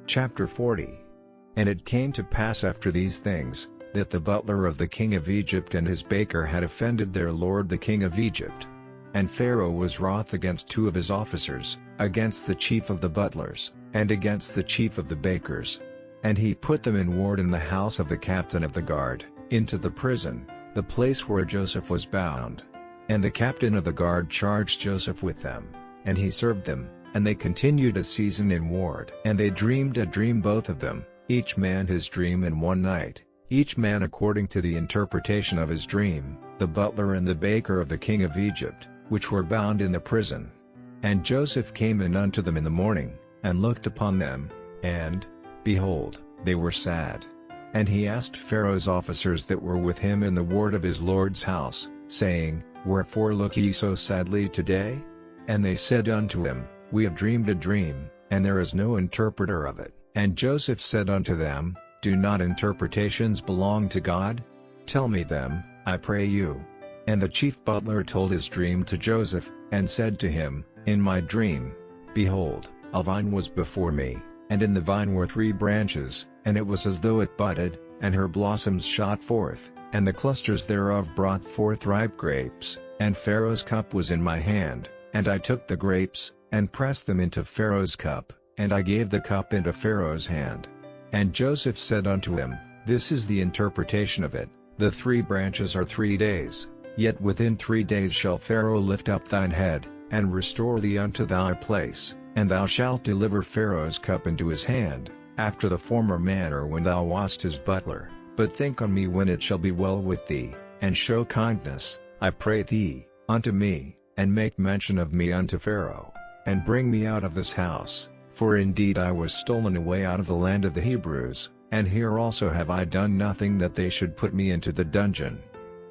Chapter 40. And it came to pass after these things, that the butler of the king of Egypt and his baker had offended their lord the king of Egypt. And Pharaoh was wroth against two of his officers, against the chief of the butlers, and against the chief of the bakers. And he put them in ward in the house of the captain of the guard, into the prison, the place where Joseph was bound. And the captain of the guard charged Joseph with them, and he served them, and they continued a season in ward. And they dreamed a dream both of them, each man his dream in one night, each man according to the interpretation of his dream, the butler and the baker of the king of Egypt, which were bound in the prison. And Joseph came in unto them in the morning, and looked upon them, and, behold, they were sad. And he asked Pharaoh's officers that were with him in the ward of his lord's house, saying, Wherefore look ye so sadly today? And they said unto him, We have dreamed a dream, and there is no interpreter of it. And Joseph said unto them, Do not interpretations belong to God? Tell me them, I pray you. And the chief butler told his dream to Joseph, and said to him, In my dream, behold, a vine was before me, and in the vine were 3 branches, and it was as though it budded, and her blossoms shot forth, and the clusters thereof brought forth ripe grapes, and Pharaoh's cup was in my hand, and I took the grapes, and pressed them into Pharaoh's cup, and I gave the cup into Pharaoh's hand. And Joseph said unto him, This is the interpretation of it, the 3 branches are 3 days, yet within 3 days shall Pharaoh lift up thine head, and restore thee unto thy place, and thou shalt deliver Pharaoh's cup into his hand, after the former manner when thou wast his butler. But think on me when it shall be well with thee, and show kindness, I pray thee, unto me, and make mention of me unto Pharaoh, and bring me out of this house, for indeed I was stolen away out of the land of the Hebrews, and here also have I done nothing that they should put me into the dungeon.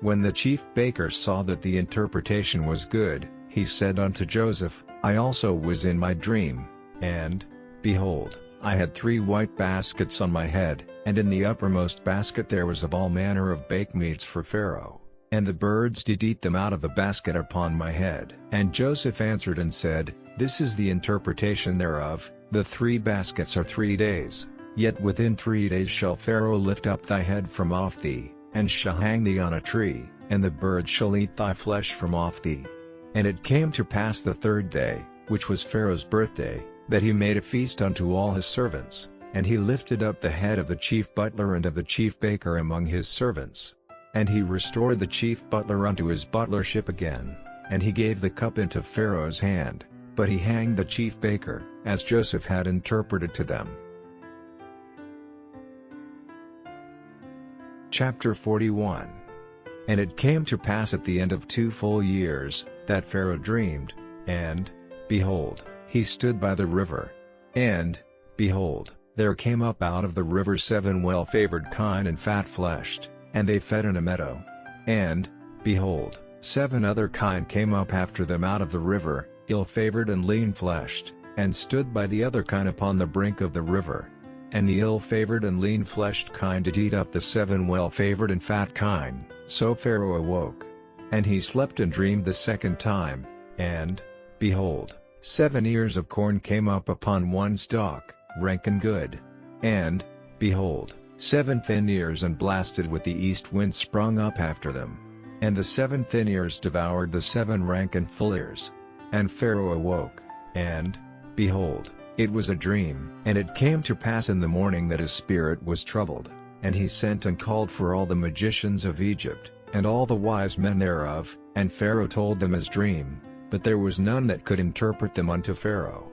When the chief baker saw that the interpretation was good, he said unto Joseph, I also was in my dream, and, behold, I had 3 white baskets on my head, and in the uppermost basket there was of all manner of baked meats for Pharaoh, and the birds did eat them out of the basket upon my head. And Joseph answered and said, This is the interpretation thereof, the 3 baskets are 3 days, yet within 3 days shall Pharaoh lift up thy head from off thee, and shall hang thee on a tree, and the birds shall eat thy flesh from off thee. And it came to pass the 3rd day, which was Pharaoh's birthday, that he made a feast unto all his servants, and he lifted up the head of the chief butler and of the chief baker among his servants. And he restored the chief butler unto his butlership again, and he gave the cup into Pharaoh's hand, but he hanged the chief baker, as Joseph had interpreted to them. Chapter 41. And it came to pass at the end of 2 full years, that Pharaoh dreamed, and, behold, he stood by the river. And, behold, there came up out of the river 7 well-favored kine and fat-fleshed, and they fed in a meadow. And, behold, 7 other kine came up after them out of the river, ill-favored and lean-fleshed, and stood by the other kine upon the brink of the river. And the ill-favored and lean-fleshed kine did eat up the 7 well-favored and fat kine. So Pharaoh awoke. And he slept and dreamed the 2nd time, and, behold, 7 ears of corn came up upon one stalk, rank and good. And, behold, 7 thin ears and blasted with the east wind sprung up after them. And the 7 thin ears devoured the 7 rank and full ears. And Pharaoh awoke, and, behold, it was a dream. And it came to pass in the morning that his spirit was troubled, and he sent and called for all the magicians of Egypt, and all the wise men thereof, and Pharaoh told them his dream, but there was none that could interpret them unto Pharaoh.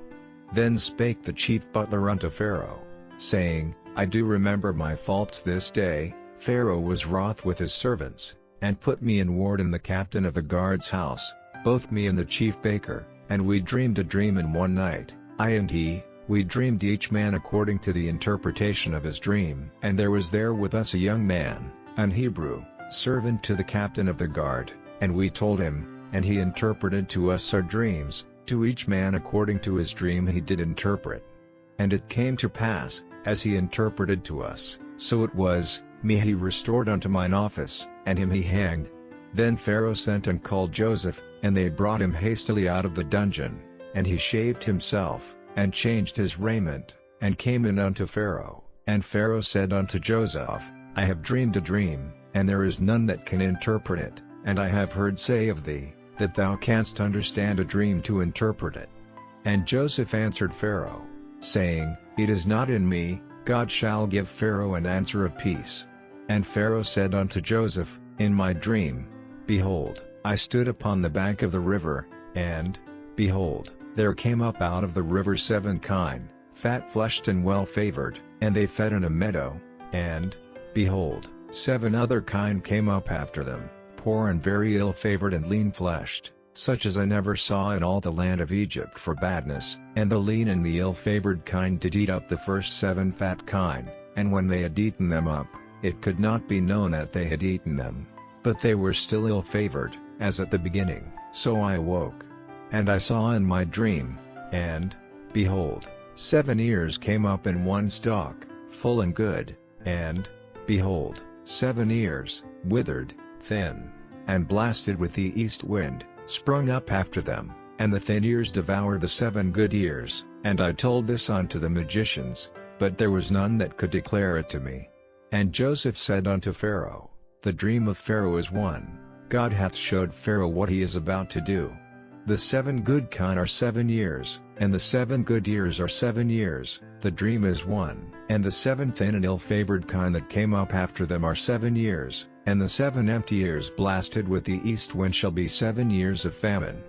Then spake the chief butler unto Pharaoh, saying, I do remember my faults this day. Pharaoh was wroth with his servants, and put me in ward in the captain of the guard's house, both me and the chief baker, and we dreamed a dream in one night, I and he. We dreamed each man according to the interpretation of his dream. And there was there with us a young man, an Hebrew, servant to the captain of the guard, and we told him, and he interpreted to us our dreams, to each man according to his dream he did interpret. And it came to pass, as he interpreted to us, so it was, me he restored unto mine office, and him he hanged. Then Pharaoh sent and called Joseph, and they brought him hastily out of the dungeon, and he shaved himself, and changed his raiment, and came in unto Pharaoh. And Pharaoh said unto Joseph, I have dreamed a dream, and there is none that can interpret it, and I have heard say of thee, that thou canst understand a dream to interpret it. And Joseph answered Pharaoh, saying, It is not in me, God shall give Pharaoh an answer of peace. And Pharaoh said unto Joseph, In my dream, behold, I stood upon the bank of the river, and, behold, there came up out of the river 7 kine, fat-fleshed and well-favored, and they fed in a meadow, and, behold, 7 other kine came up after them, poor and very ill-favored and lean-fleshed, such as I never saw in all the land of Egypt for badness, and the lean and the ill-favored kine did eat up the first 7 fat kine, and when they had eaten them up, it could not be known that they had eaten them, but they were still ill-favored, as at the beginning. So I awoke, and I saw in my dream, and, behold, 7 ears came up in one stalk, full and good, and, behold, 7 ears, withered, thin, and blasted with the east wind, sprung up after them, and the thin ears devoured the 7 good ears. And I told this unto the magicians, but there was none that could declare it to me. And Joseph said unto Pharaoh, The dream of Pharaoh is one. God hath showed Pharaoh what he is about to do. The 7 good kine are 7 years, and the 7 good ears are 7 years, the dream is one. And the 7 thin and ill-favored kine that came up after them are 7 years, and the 7 empty ears blasted with the east wind shall be 7 years of famine.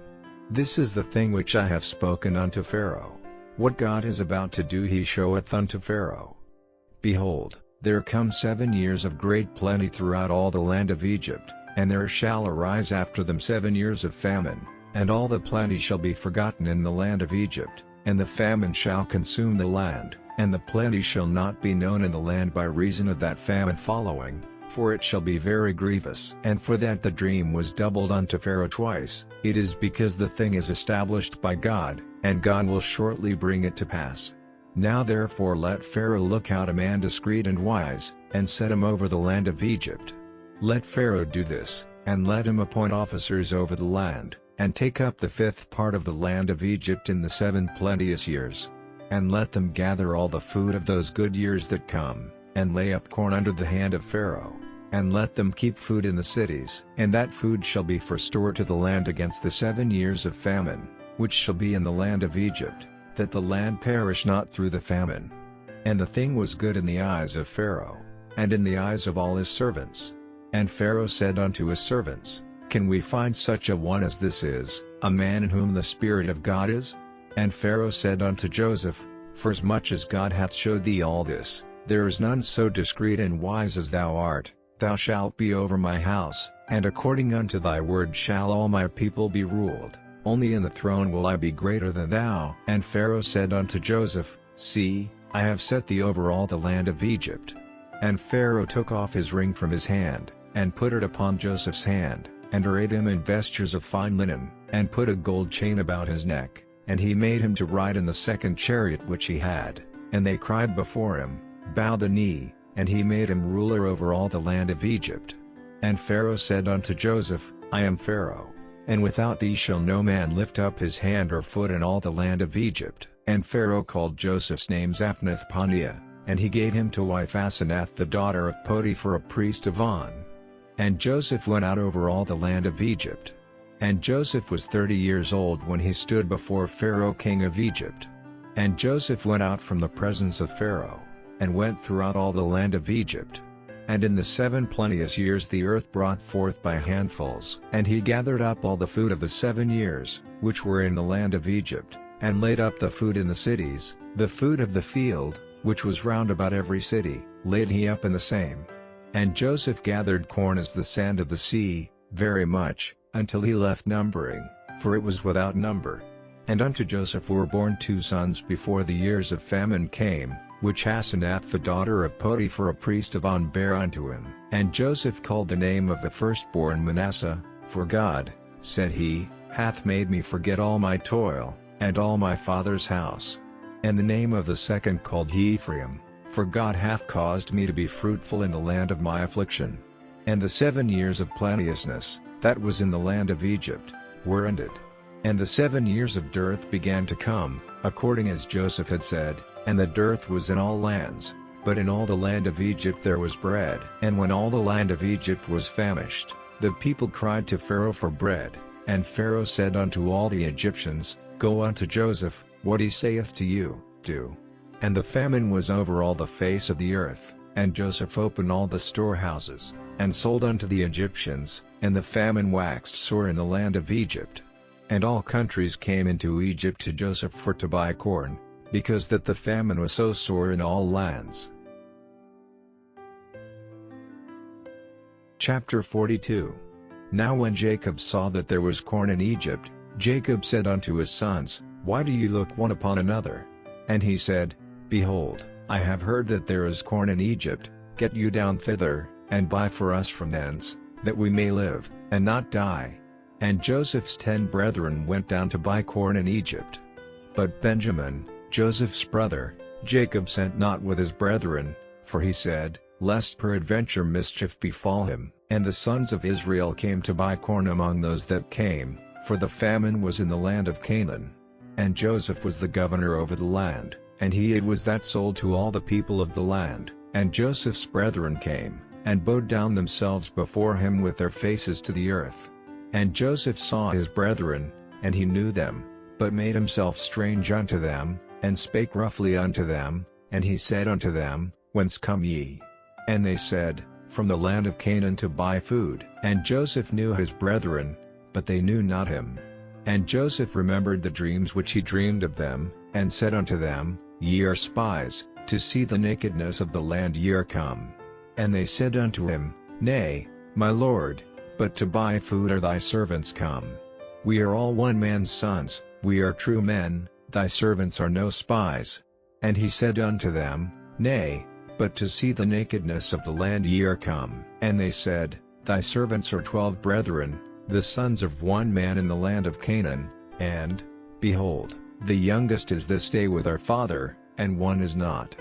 This is the thing which I have spoken unto Pharaoh. What God is about to do he showeth unto Pharaoh. Behold, there come 7 years of great plenty throughout all the land of Egypt, and there shall arise after them 7 years of famine, and all the plenty shall be forgotten in the land of Egypt, and the famine shall consume the land, and the plenty shall not be known in the land by reason of that famine following, for it shall be very grievous. And for that the dream was doubled unto Pharaoh twice, it is because the thing is established by God, and God will shortly bring it to pass. Now therefore let Pharaoh look out a man discreet and wise, and set him over the land of Egypt. Let Pharaoh do this, and let him appoint officers over the land, and take up the 5th part of the land of Egypt in the 7 plenteous years. And let them gather all the food of those good years that come, and lay up corn under the hand of Pharaoh, and let them keep food in the cities. And that food shall be for store to the land against the 7 years of famine, which shall be in the land of Egypt, that the land perish not through the famine. And the thing was good in the eyes of Pharaoh, and in the eyes of all his servants. And Pharaoh said unto his servants, Can we find such a one as this is, a man in whom the Spirit of God is? And Pharaoh said unto Joseph, Forasmuch as God hath showed thee all this, there is none so discreet and wise as thou art. Thou shalt be over my house, and according unto thy word shall all my people be ruled. Only in the throne will I be greater than thou. And Pharaoh said unto Joseph, See, I have set thee over all the land of Egypt. And Pharaoh took off his ring from his hand, and put it upon Joseph's hand, and arrayed him in vestures of fine linen, and put a gold chain about his neck, and he made him to ride in the 2nd chariot which he had. And they cried before him, Bow the knee, and he made him ruler over all the land of Egypt. And Pharaoh said unto Joseph, I am Pharaoh, and without thee shall no man lift up his hand or foot in all the land of Egypt. And Pharaoh called Joseph's name Zaphnath-Paneah, and he gave him to wife Asenath the daughter of Potiphar a priest of On. And Joseph went out over all the land of Egypt. And Joseph was 30 years old when he stood before Pharaoh king of Egypt. And Joseph went out from the presence of Pharaoh, and went throughout all the land of Egypt. And in the 7 plenteous years the earth brought forth by handfuls. And he gathered up all the food of the 7 years, which were in the land of Egypt, and laid up the food in the cities, the food of the field, which was round about every city, laid he up in the same. And Joseph gathered corn as the sand of the sea, very much, until he left numbering, for it was without number. And unto Joseph were born 2 sons before the years of famine came, which Asenath the daughter of Potiphar a priest of On bare unto him. And Joseph called the name of the firstborn Manasseh, for God, said he, hath made me forget all my toil, and all my father's house. And the name of the second called he Ephraim, for God hath caused me to be fruitful in the land of my affliction. And the 7 years of plenteousness, that was in the land of Egypt, were ended. And the 7 years of dearth began to come, according as Joseph had said, And the dearth was in all lands, but in all the land of Egypt there was bread. And when all the land of Egypt was famished, the people cried to Pharaoh for bread. And Pharaoh said unto all the Egyptians, Go unto Joseph, what he saith to you, do. And the famine was over all the face of the earth, and Joseph opened all the storehouses, and sold unto the Egyptians, and the famine waxed sore in the land of Egypt. And all countries came into Egypt to Joseph for to buy corn, because that the famine was so sore in all lands. Chapter 42. Now when Jacob saw that there was corn in Egypt, Jacob said unto his sons, Why do ye look one upon another? And he said, Behold, I have heard that there is corn in Egypt, get you down thither, and buy for us from thence, that we may live, and not die. And Joseph's 10 brethren went down to buy corn in Egypt. But Benjamin, Joseph's brother, Jacob sent not with his brethren, for he said, Lest peradventure mischief befall him. And the sons of Israel came to buy corn among those that came, for the famine was in the land of Canaan. And Joseph was the governor over the land, and it was that sold to all the people of the land. And Joseph's brethren came, and bowed down themselves before him with their faces to the earth. And Joseph saw his brethren, and he knew them, but made himself strange unto them, and spake roughly unto them, and he said unto them, Whence come ye? And they said, From the land of Canaan to buy food. And Joseph knew his brethren, but they knew not him. And Joseph remembered the dreams which he dreamed of them, and said unto them, Ye are spies, to see the nakedness of the land ye are come. And they said unto him, Nay, my lord, but to buy food are thy servants come. We are all one man's sons, we are true men, thy servants are no spies. And he said unto them, Nay, but to see the nakedness of the land ye are come. And they said, Thy servants are 12 brethren, the sons of one man in the land of Canaan, and, behold, the youngest is this day with our father, and one is not.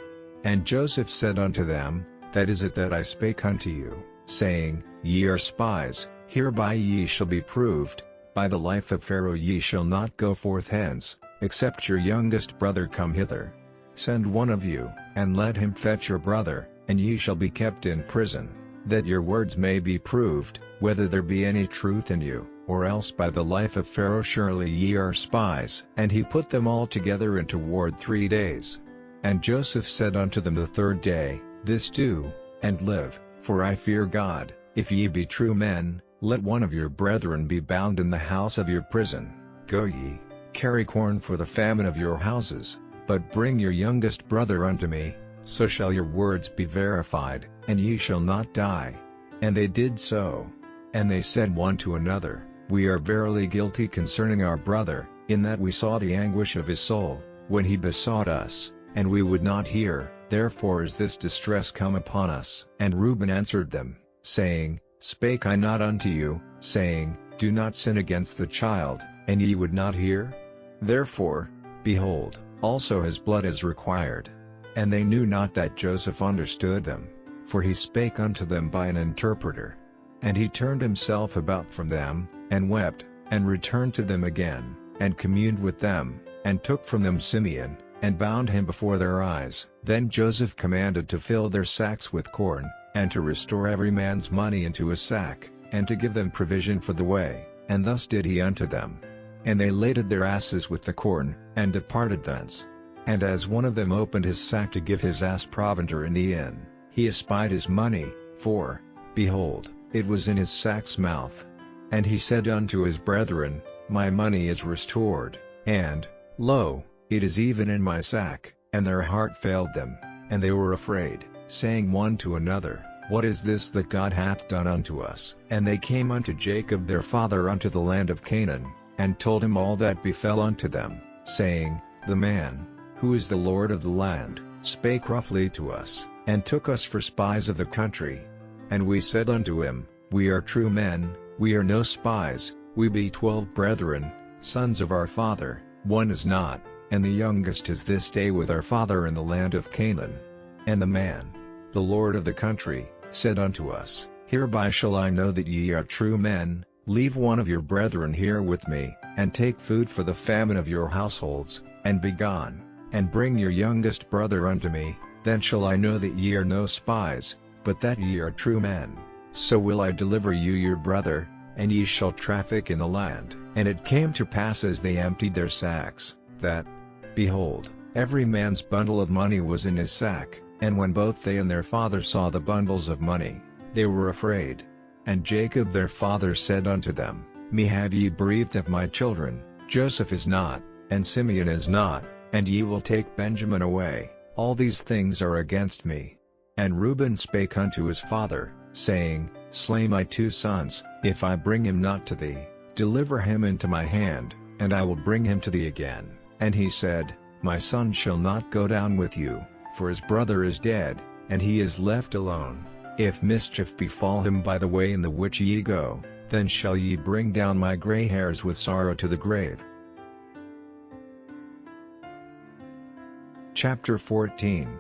And Joseph said unto them, That is it that I spake unto you, saying, Ye are spies, hereby ye shall be proved, by the life of Pharaoh ye shall not go forth hence, except your youngest brother come hither. Send one of you, and let him fetch your brother, and ye shall be kept in prison, that your words may be proved, whether there be any truth in you, or else by the life of Pharaoh surely ye are spies. And he put them all together into ward 3 days. And Joseph said unto them the 3rd day, This do, and live, for I fear God. If ye be true men, let one of your brethren be bound in the house of your prison. Go ye, carry corn for the famine of your houses, but bring your youngest brother unto me, so shall your words be verified, and ye shall not die. And they did so. And they said one to another, We are verily guilty concerning our brother, in that we saw the anguish of his soul, when he besought us, and we would not hear, therefore is this distress come upon us. And Reuben answered them, saying, Spake I not unto you, saying, Do not sin against the child, and ye would not hear? Therefore, behold, also his blood is required. And they knew not that Joseph understood them, for he spake unto them by an interpreter. And he turned himself about from them, and wept, and returned to them again, and communed with them, and took from them Simeon, and bound him before their eyes. Then Joseph commanded to fill their sacks with corn, and to restore every man's money into a sack, and to give them provision for the way, and thus did he unto them. And they laded their asses with the corn, and departed thence. And as one of them opened his sack to give his ass provender in the inn, he espied his money, for, behold, it was in his sack's mouth. And he said unto his brethren, My money is restored, and, lo, it is even in my sack. And their heart failed them, and they were afraid, saying one to another, What is this that God hath done unto us? And they came unto Jacob their father unto the land of Canaan, and told him all that befell unto them, saying, The man, who is the Lord of the land, spake roughly to us, and took us for spies of the country. And we said unto him, We are true men, we are no spies, we be 12 brethren, sons of our father, one is not, and the youngest is this day with our father in the land of Canaan. And the man, the Lord of the country, said unto us, Hereby shall I know that ye are true men. Leave one of your brethren here with me, and take food for the famine of your households, and be gone. and bring your youngest brother unto me, then shall I know that ye are no spies, but that ye are true men. So will I deliver you your brother, and ye shall traffic in the land. And it came to pass as they emptied their sacks, that, behold, every man's bundle of money was in his sack. And when both they and their father saw the bundles of money, they were afraid. And Jacob their father said unto them, Me have ye bereaved of my children, Joseph is not, and Simeon is not, and ye will take Benjamin away, all these things are against me. And Reuben spake unto his father, saying, Slay my 2 sons, if I bring him not to thee, deliver him into my hand, and I will bring him to thee again. And he said, My son shall not go down with you, for his brother is dead, and he is left alone. If mischief befall him by the way in the which ye go, then shall ye bring down my gray hairs with sorrow to the grave. Chapter 14.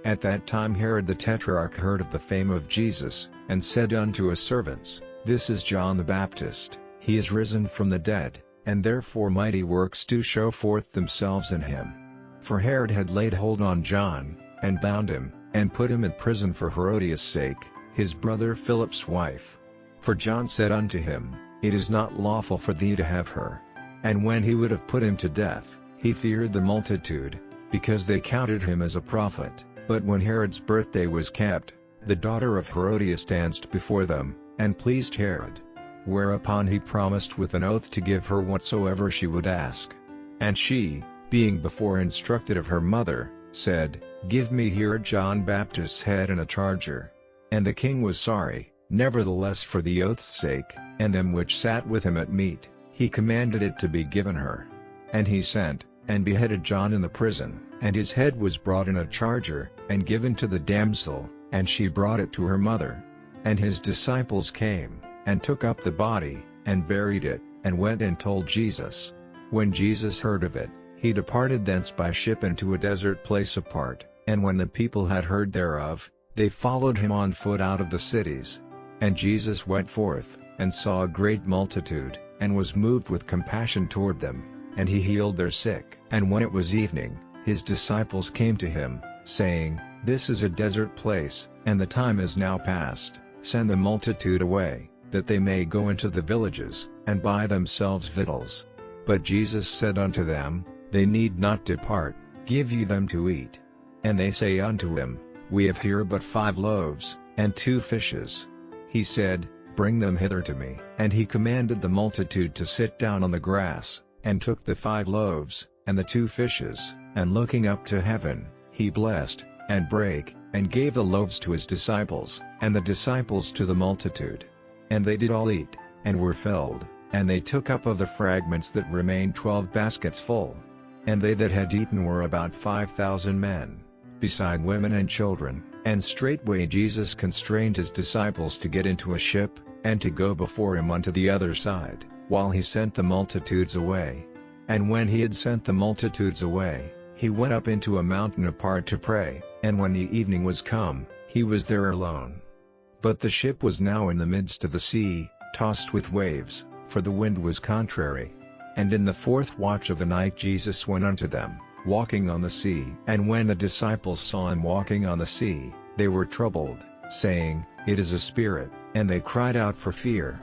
At that time Herod the Tetrarch heard of the fame of Jesus, and said unto his servants, This is John the Baptist, he is risen from the dead, and therefore mighty works do show forth themselves in him. For Herod had laid hold on John, and bound him, and put him in prison for Herodias' sake, his brother Philip's wife. For John said unto him, It is not lawful for thee to have her. And when he would have put him to death, he feared the multitude, because they counted him as a prophet. But when Herod's birthday was kept, the daughter of Herodias danced before them, and pleased Herod. Whereupon he promised with an oath to give her whatsoever she would ask. And she, being before instructed of her mother, said, Give me here John Baptist's head and a charger. And the king was sorry, nevertheless for the oath's sake, and them which sat with him at meat, he commanded it to be given her. And he sent, and beheaded John in the prison, and his head was brought in a charger, and given to the damsel, and she brought it to her mother. And his disciples came, and took up the body, and buried it, and went and told Jesus. When Jesus heard of it, he departed thence by ship into a desert place apart, and when the people had heard thereof, they followed him on foot out of the cities. And Jesus went forth, and saw a great multitude, and was moved with compassion toward them, and he healed their sick. And when it was evening, his disciples came to him, saying, This is a desert place, and the time is now past. Send the multitude away, that they may go into the villages, and buy themselves victuals. But Jesus said unto them, They need not depart, give ye them to eat. And they say unto him, We have here but 5 loaves, and 2 fishes. He said, Bring them hither to me. And he commanded the multitude to sit down on the grass, and took the 5 loaves, and the 2 fishes, and looking up to heaven, he blessed, and brake, and gave the loaves to his disciples, and the disciples to the multitude. And they did all eat, and were filled, and they took up of the fragments that remained 12 baskets full. And they that had eaten were about 5,000 men, beside women and children. And straightway Jesus constrained his disciples to get into a ship, and to go before him unto the other side, while he sent the multitudes away. And when he had sent the multitudes away, he went up into a mountain apart to pray, and when the evening was come, he was there alone. But the ship was now in the midst of the sea, tossed with waves, for the wind was contrary. And in the 4th watch of the night Jesus went unto them, walking on the sea. And when the disciples saw him walking on the sea, they were troubled, saying, It is a spirit, and they cried out for fear.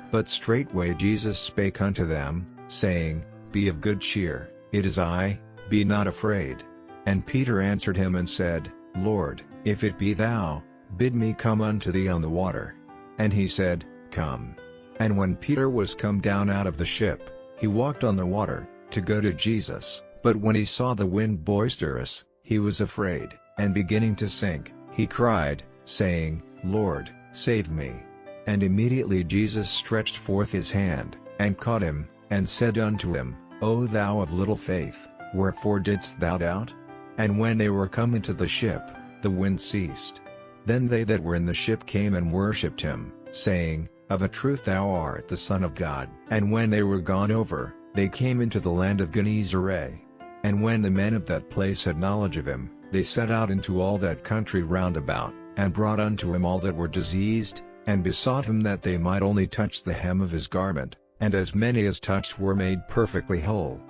But straightway Jesus spake unto them, saying, Be of good cheer, it is I, be not afraid. And Peter answered him and said, Lord, if it be thou, bid me come unto thee on the water. And he said, Come. And when Peter was come down out of the ship, he walked on the water, to go to Jesus. But when he saw the wind boisterous, he was afraid, and beginning to sink, he cried, saying, Lord, save me. And immediately Jesus stretched forth his hand, and caught him, and said unto him, O thou of little faith, wherefore didst thou doubt? And when they were come into the ship, the wind ceased. Then they that were in the ship came and worshipped him, saying, Of a truth thou art the Son of God. And when they were gone over, they came into the land of Gennesaret. And when the men of that place had knowledge of him, they set out into all that country round about, and brought unto him all that were diseased, and besought him that they might only touch the hem of his garment, and as many as touched were made perfectly whole.